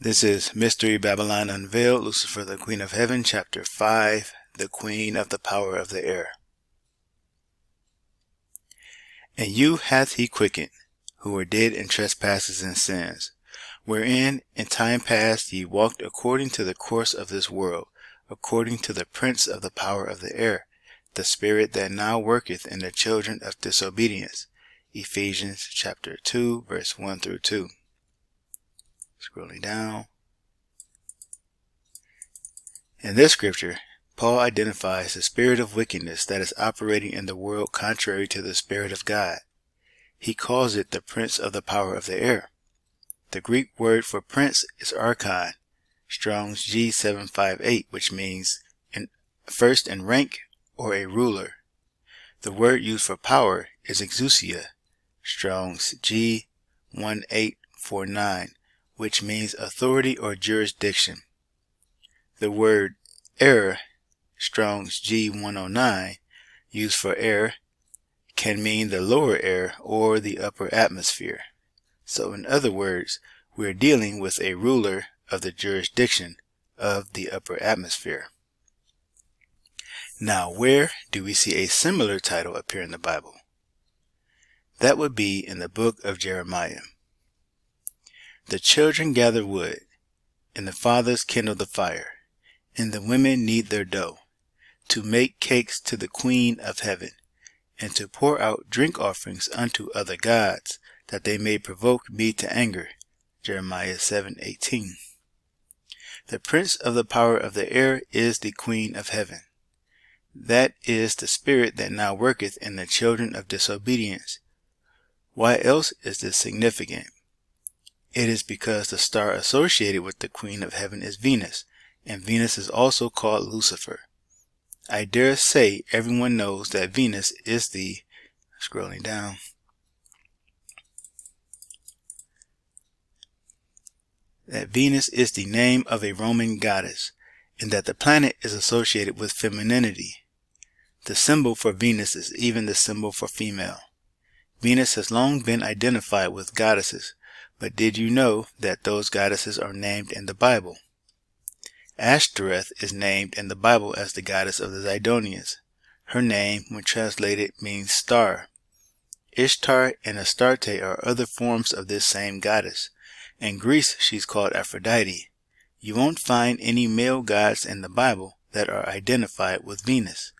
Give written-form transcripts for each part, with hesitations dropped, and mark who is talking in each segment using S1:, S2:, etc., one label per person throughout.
S1: This is Mystery Babylon Unveiled, Lucifer, the Queen of Heaven, Chapter 5, the Queen of the Power of the Air. And you hath he quickened, who were dead in trespasses and sins, wherein in time past ye walked according to the course of this world, according to the prince of the power of the air, the spirit that now worketh in the children of disobedience. Ephesians chapter 2, verse 1 through 2. Scrolling down. In this scripture, Paul identifies the spirit of wickedness that is operating in the world contrary to the Spirit of God. He calls it the prince of the power of the air. The Greek word for prince is archon, Strong's G758, which means first in rank or a ruler. The word used for power is exousia, Strong's G1849, which means authority or jurisdiction. The word air, Strong's G109, used for air, can mean the lower air or the upper atmosphere. So in other words, we're dealing with a ruler of the jurisdiction of the upper atmosphere. Now, where do we see a similar title appear in the Bible? That would be in the book of Jeremiah. The children gather wood, and the fathers kindle the fire, and the women knead their dough, to make cakes to the Queen of Heaven, and to pour out drink offerings unto other gods, that they may provoke me to anger. Jeremiah 7:18. The prince of the power of the air is the Queen of Heaven. That is the spirit that now worketh in the children of disobedience. Why else is this significant? It is because the star associated with the Queen of Heaven is Venus, and Venus is also called Lucifer. I dare say everyone knows that Venus is the, scrolling down, that Venus is the name of a Roman goddess, and that the planet is associated with femininity. The symbol for Venus is even the symbol for female. Venus has long been identified with goddesses, but did you know that those goddesses are named in the Bible? Ashtoreth is named in the Bible as the goddess of the Zidonians. Her name, when translated, means star. Ishtar and Astarte are other forms of this same goddess. In Greece, she's called Aphrodite. You won't find any male gods in the Bible that are identified with Venus.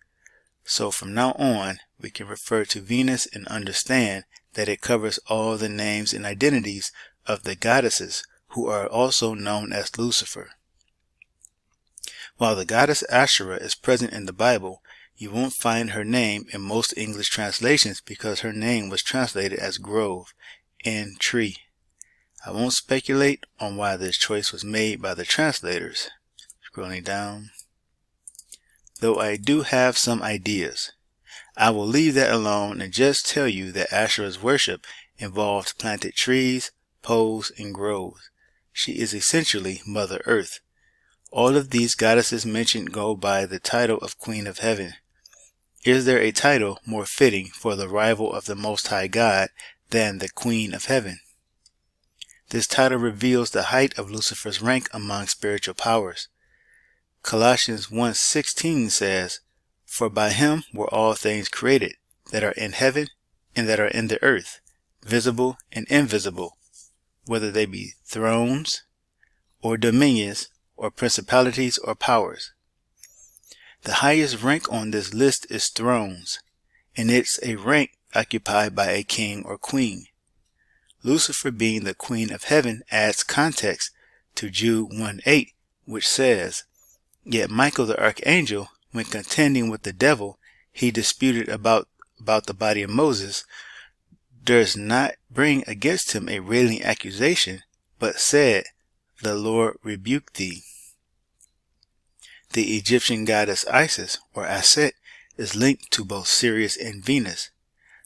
S1: So from now on, we can refer to Venus and understand that it covers all the names and identities of the goddesses who are also known as Lucifer. While the goddess Asherah is present in the Bible, you won't find her name in most English translations because her name was translated as grove and tree. I won't speculate on why this choice was made by the translators. Scrolling down. Though I do have some ideas. I will leave that alone and just tell you that Asherah's worship involved planted trees, poles, and groves. She is essentially Mother Earth. All of these goddesses mentioned go by the title of Queen of Heaven. Is there a title more fitting for the rival of the Most High God than the Queen of Heaven? This title reveals the height of Lucifer's rank among spiritual powers. Colossians 1:16 says, "For by him were all things created, that are in heaven and that are in the earth, visible and invisible, whether they be thrones or dominions or principalities or powers." The highest rank on this list is thrones, and it's a rank occupied by a king or queen. Lucifer being the Queen of Heaven adds context to Jude 1:8, which says, "Yet Michael the archangel, when contending with the devil, he disputed about the body of Moses, durst not bring against him a railing accusation, but said, The Lord rebuke thee." The Egyptian goddess Isis, or Aset, is linked to both Sirius and Venus.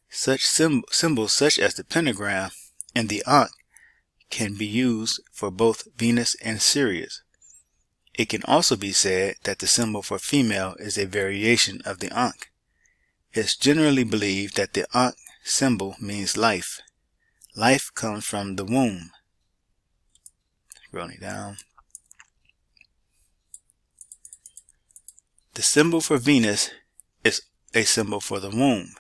S1: Such symbols such as the pentagram and the Ankh can be used for both Venus and Sirius. It can also be said that the symbol for female is a variation of the Ankh. It's generally believed that the Ankh symbol means life. Life comes from the womb. Scrolling down. The symbol for Venus is a symbol for the womb.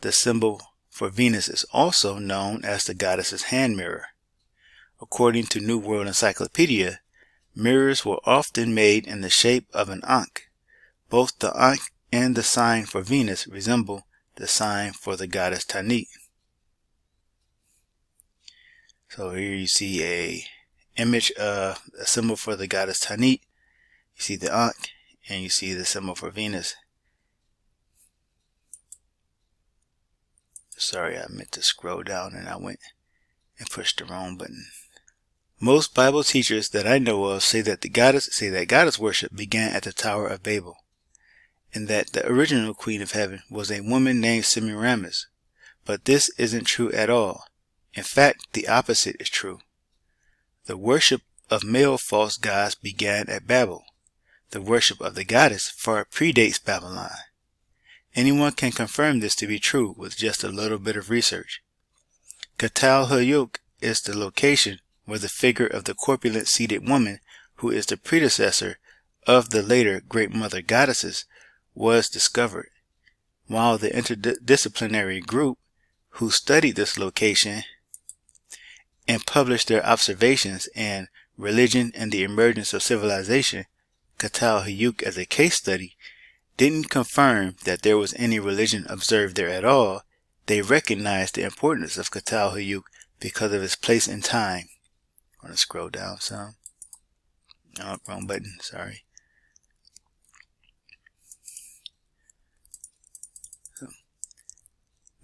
S1: The symbol for Venus is also known as the goddess's hand mirror. According to New World Encyclopedia, mirrors were often made in the shape of an ankh. Both the ankh and the sign for Venus resemble the sign for the goddess Tanit. So here you see a image of a symbol for the goddess Tanit. You see the ankh and you see the symbol for Venus. Sorry, I meant to scroll down and I went and pushed the wrong button. Most Bible teachers that I know of say that goddess worship began at the Tower of Babel, and that the original queen of heaven was a woman named Semiramis. But this isn't true at all. In fact, the opposite is true. The worship of male false gods began at Babel. The worship of the goddess far predates Babylon. Anyone can confirm this to be true with just a little bit of research. Çatalhöyük is the location where the figure of the corpulent seated woman, who is the predecessor of the later Great Mother Goddesses, was discovered. While the interdisciplinary group who studied this location and published their observations in Religion and the Emergence of Civilization, Çatalhöyük as a case study, didn't confirm that there was any religion observed there at all, they recognized the importance of Çatalhöyük because of its place in time. I'm going to scroll down some. Oh, wrong button, sorry.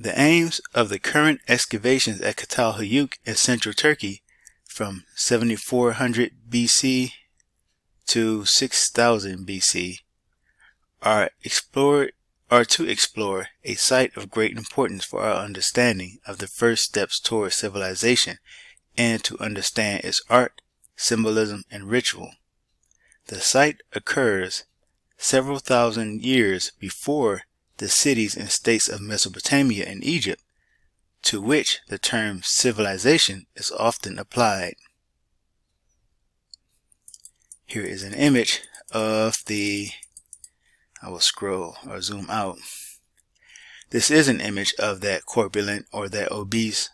S1: The aims of the current excavations at Çatalhöyük in central Turkey from 7400 BC to 6000 BC are to explore a site of great importance for our understanding of the first steps towards civilization and to understand its art, symbolism, and ritual. The site occurs several thousand years before the cities and states of Mesopotamia and Egypt, to which the term civilization is often applied. Here is an image of I will scroll or zoom out. This is an image of that corpulent or that obese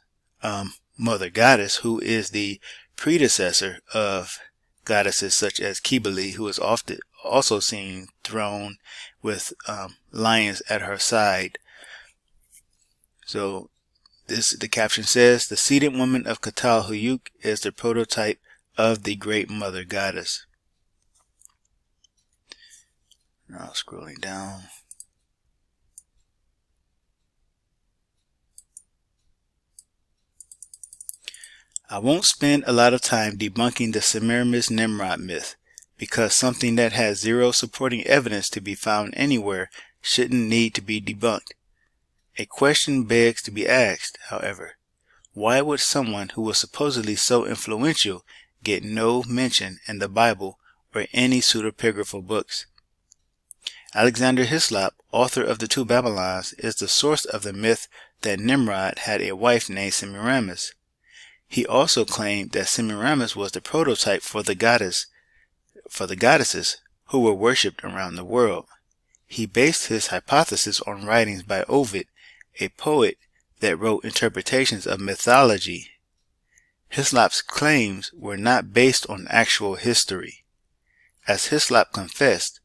S1: mother goddess, who is the predecessor of goddesses such as Kybele, who is often also seen throned with lions at her side. So the caption says, the seated woman of Çatalhöyük is the prototype of the great mother goddess. Now scrolling down. I won't spend a lot of time debunking the Semiramis Nimrod myth, because something that has zero supporting evidence to be found anywhere shouldn't need to be debunked. A question begs to be asked, however. Why would someone who was supposedly so influential get no mention in the Bible or any pseudepigraphal books? Alexander Hislop, author of The Two Babylons, is the source of the myth that Nimrod had a wife named Semiramis. He also claimed that Semiramis was the prototype for the goddesses who were worshipped around the world. He based his hypothesis on writings by Ovid, a poet that wrote interpretations of mythology. Hislop's claims were not based on actual history. As Hislop confessed,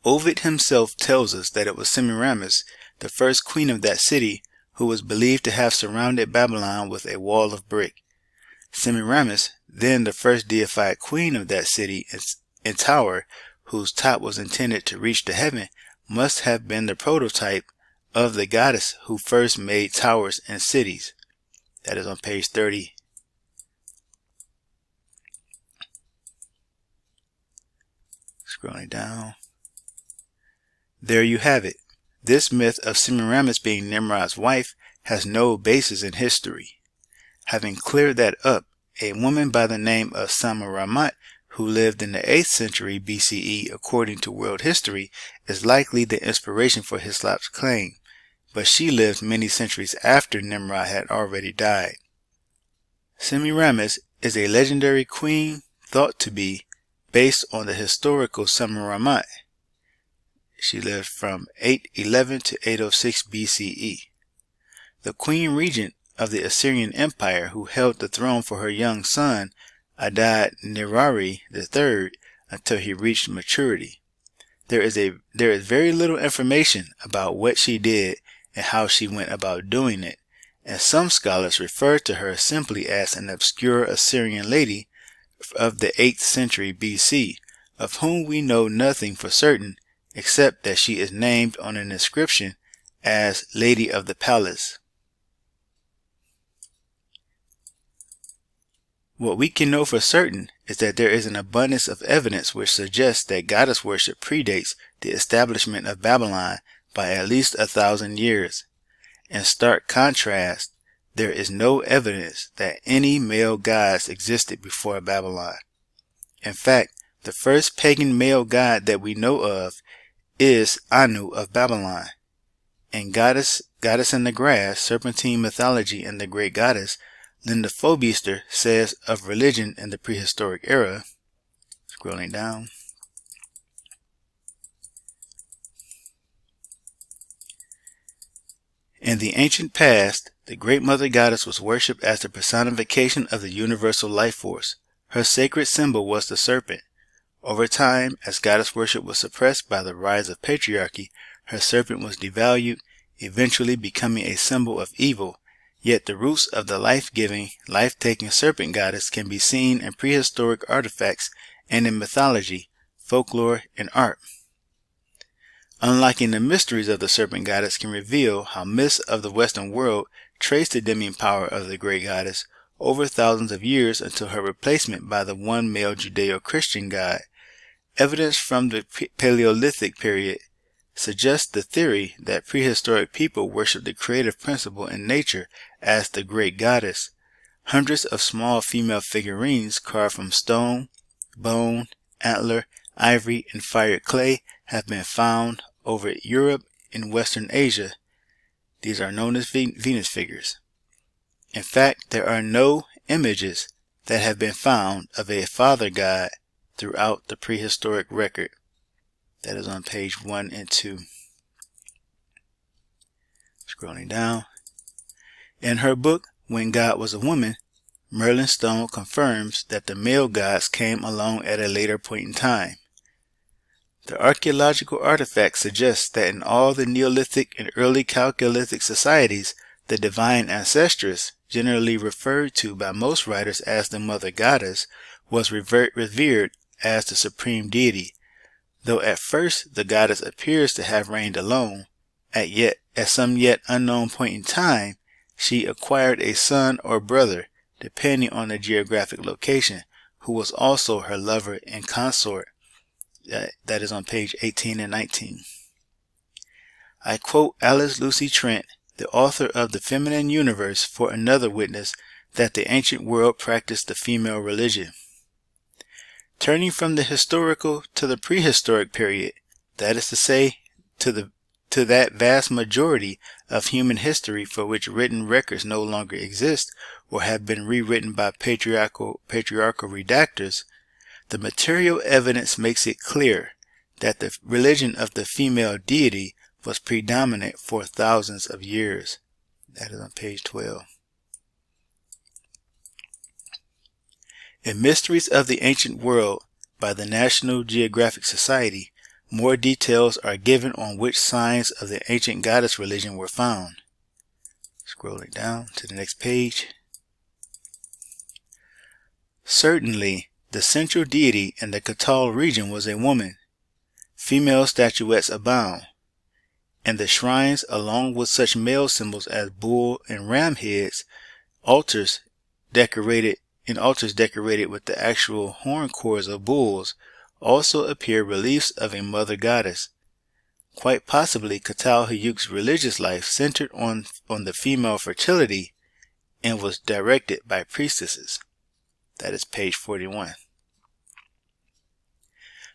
S1: Ovid himself tells us that it was Semiramis, the first queen of that city, who was believed to have surrounded Babylon with a wall of brick. Semiramis, then the first deified queen of that city and tower, whose top was intended to reach to heaven, must have been the prototype of the goddess who first made towers and cities. That is on page 30. Scrolling down. There you have it. This myth of Semiramis being Nimrod's wife has no basis in history. Having cleared that up, a woman by the name of Samaramat, who lived in the 8th century BCE according to world history, is likely the inspiration for Hislop's claim, but she lived many centuries after Nimrod had already died. Semiramis is a legendary queen thought to be based on the historical Semiramis. She lived from 811 to 806 BCE. The queen regent of the Assyrian Empire who held the throne for her young son Adad Nirari III until he reached maturity. There is very little information about what she did and how she went about doing it, and some scholars refer to her simply as an obscure Assyrian lady of the 8th century BC, of whom we know nothing for certain except that she is named on an inscription as Lady of the Palace. What we can know for certain is that there is an abundance of evidence which suggests that goddess worship predates the establishment of Babylon by at least 1,000 years. In stark contrast, there is no evidence that any male gods existed before Babylon. In fact, the first pagan male god that we know of is Anu of Babylon. In Goddess in the Grass, Serpentine mythology, and the Great Goddess, Linda Fobister says of religion in the prehistoric era, scrolling down, in the ancient past, the Great Mother Goddess was worshipped as the personification of the universal life force. Her sacred symbol was the serpent. Over time, as goddess worship was suppressed by the rise of patriarchy, her serpent was devalued, eventually becoming a symbol of evil. Yet the roots of the life-giving, life-taking serpent goddess can be seen in prehistoric artifacts and in mythology, folklore, and art. Unlocking the mysteries of the serpent goddess can reveal how myths of the Western world trace the dimming power of the great goddess over thousands of years until her replacement by the one male Judeo-Christian god. Evidence from the Paleolithic period suggests the theory that prehistoric people worshipped the creative principle in nature as the great goddess. Hundreds of small female figurines carved from stone, bone, antler, ivory, and fired clay have been found over Europe and Western Asia. These are known as Venus figures. In fact, there are no images that have been found of a father god throughout the prehistoric record. That is on page 1 and 2. Scrolling down. In her book, When God Was a Woman, Merlin Stone confirms that the male gods came along at a later point in time. The archaeological artifacts suggest that in all the Neolithic and early Chalcolithic societies, the divine ancestress, generally referred to by most writers as the mother goddess, was revered as the supreme deity. Though at first the goddess appears to have reigned alone, at some yet unknown point in time, she acquired a son or brother, depending on the geographic location, who was also her lover and consort. That is on page 18 and 19. I quote Alice Lucy Trent, the author of The Feminine Universe, for another witness that the ancient world practiced the female religion. Turning from the historical to the prehistoric period, that is to say, to that vast majority of human history for which written records no longer exist or have been rewritten by patriarchal redactors, the material evidence makes it clear that the religion of the female deity was predominant for thousands of years. That is on page 12. In Mysteries of the Ancient World by the National Geographic Society, more details are given on which signs of the ancient goddess religion were found. Scrolling down to the next page. Certainly, the central deity in the Katal region was a woman. Female statuettes abound. In the shrines, along with such male symbols as bull and ram heads, altars decorated with the actual horn cores of bulls, also appear reliefs of a mother goddess. Quite possibly, Katal Hayuk's religious life centered on the female fertility and was directed by priestesses. That is page 41.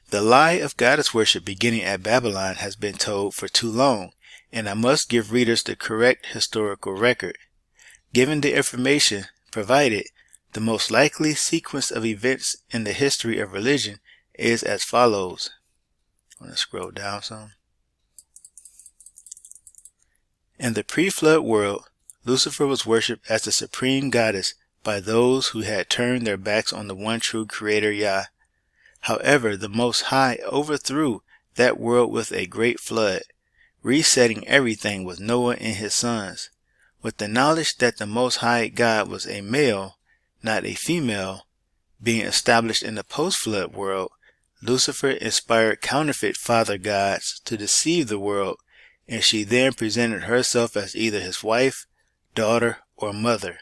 S1: The lie of goddess worship beginning at Babylon has been told for too long, and I must give readers the correct historical record. Given the information provided, The most likely sequence of events in the history of religion is as follows. I'm going to scroll down some. In the pre-flood world, Lucifer was worshipped as the supreme goddess by those who had turned their backs on the one true creator Yah. However, the Most High overthrew that world with a great flood, resetting everything with Noah and his sons. With the knowledge that the Most High God was a male, not a female, being established in the post-flood world, Lucifer inspired counterfeit father gods to deceive the world, and she then presented herself as either his wife, daughter, or mother.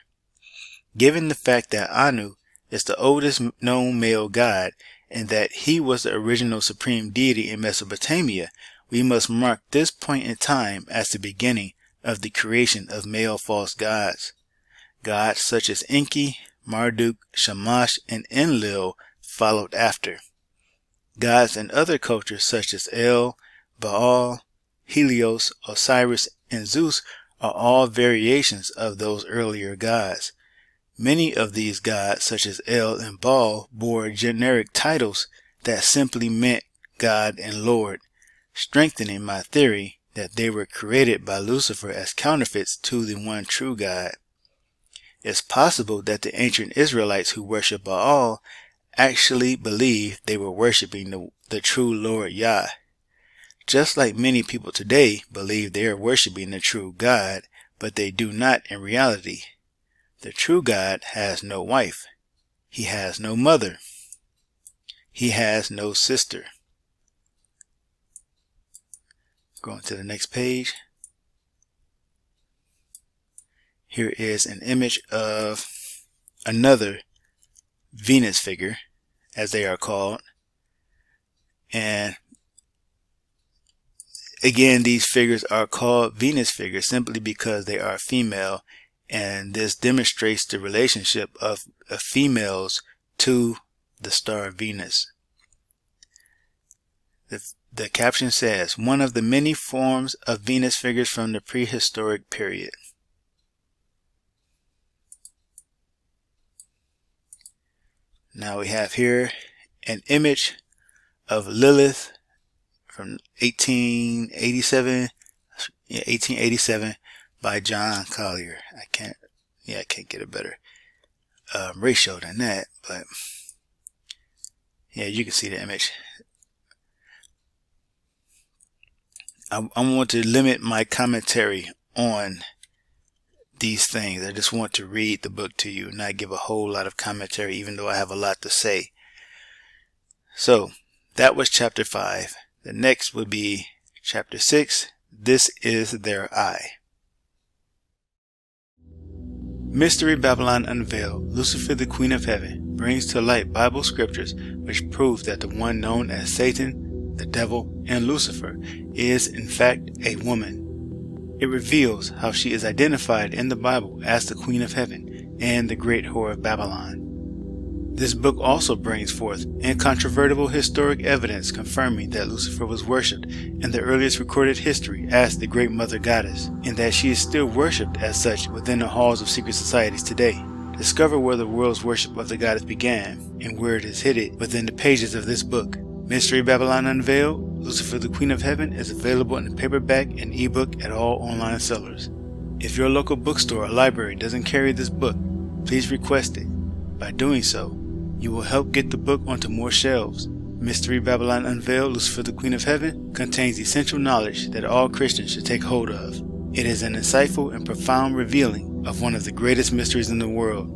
S1: Given the fact that Anu is the oldest known male god, and that he was the original supreme deity in Mesopotamia, we must mark this point in time as the beginning of the creation of male false gods. Gods such as Enki, Marduk, Shamash, and Enlil followed after. Gods in other cultures such as El, Baal, Helios, Osiris, and Zeus are all variations of those earlier gods. Many of these gods, such as El and Baal, bore generic titles that simply meant God and Lord, strengthening my theory that they were created by Lucifer as counterfeits to the one true God. It's possible that the ancient Israelites who worship Baal actually believed they were worshiping the true Lord Yah. Just like many people today believe they are worshiping the true God, but they do not in reality. The true God has no wife. He has no mother. He has no sister. Going to the next page. Here is an image of another Venus figure, as they are called. And again, these figures are called Venus figures simply because they are female, and this demonstrates the relationship of females to the star Venus. The caption says, one of the many forms of Venus figures from the prehistoric period. Now we have here an image of Lilith from 1887 by John Collier. I can't get a better ratio than that, but yeah, you can see the image. I want to limit my commentary on these things. I just want to read the book to you, not give a whole lot of commentary, even though I have a lot to say. So that was chapter 5. The next would be chapter 6. This is their eye. Mystery Babylon Unveiled. Lucifer, the Queen of Heaven, brings to light Bible scriptures which prove that the one known as Satan, the devil, and Lucifer is in fact a woman. It reveals how she is identified in the Bible as the Queen of Heaven and the great whore of Babylon. This book also brings forth incontrovertible historic evidence confirming that Lucifer was worshipped in the earliest recorded history as the Great Mother Goddess, and that she is still worshipped as such within the halls of secret societies today. Discover where the world's worship of the goddess began and where it is hidden within the pages of this book. Mystery Babylon Unveiled, Lucifer, the Queen of Heaven is available in paperback and ebook at all online sellers. If your local bookstore or library doesn't carry this book, please request it. By doing so, you will help get the book onto more shelves. Mystery Babylon Unveiled, Lucifer, the Queen of Heaven contains essential knowledge that all Christians should take hold of. It is an insightful and profound revealing of one of the greatest mysteries in the world.